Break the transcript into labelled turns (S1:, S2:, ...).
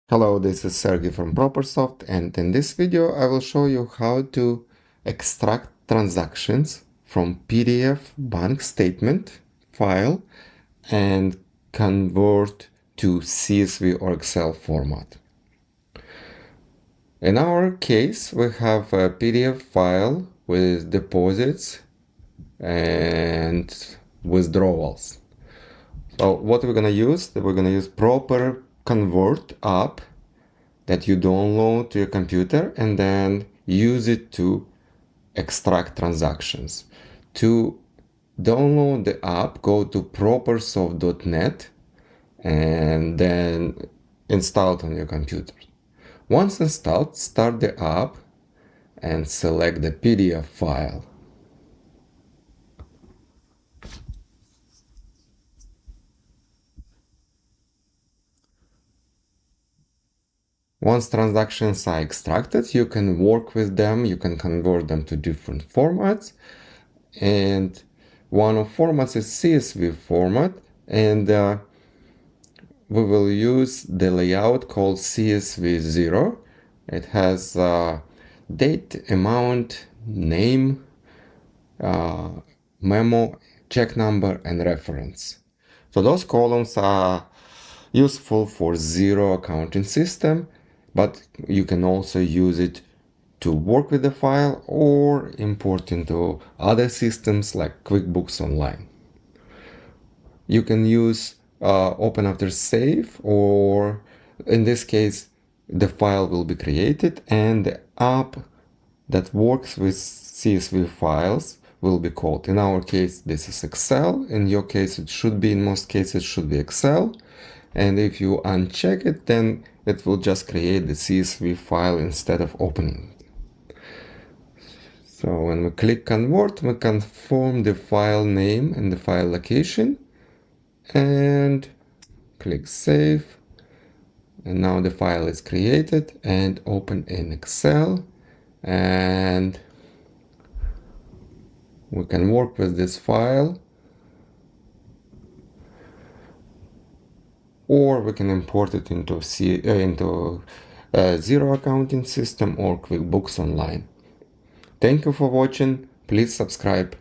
S1: Hello, this is Sergey from ProperSoft, and in this video I will show you how to extract transactions from PDF bank statement file and convert to CSV or Excel format. In our case, we have a PDF file with deposits and withdrawals. So what we're gonna use? We're gonna use Proper Convert app that you download to your computer and then use it to extract transactions. To download the app, go to ProperSoft.net and then install it on your computer. Once installed, start the app and select the PDF file. Once transactions are extracted, you can work with them, you can convert them to different formats. And one of formats is CSV format, and we will use the layout called CSV0. It has date, amount, name, memo, check number, and reference. So those columns are useful for zero accounting system, but you can also use it to work with the file or import into other systems like QuickBooks Online. You can use open after save, or in this case, the file will be created and the app that works with CSV files will be called. In our case, this is Excel. In your case, it should be, in most cases, it should be Excel. And if you uncheck it, then it will just create the CSV file instead of opening it. So when we click convert, we confirm the file name and the file location and click save. And now the file is created and open in Excel, and we can work with this file, or we can import it into Zero Accounting System or QuickBooks Online. Thank you for watching. Please subscribe.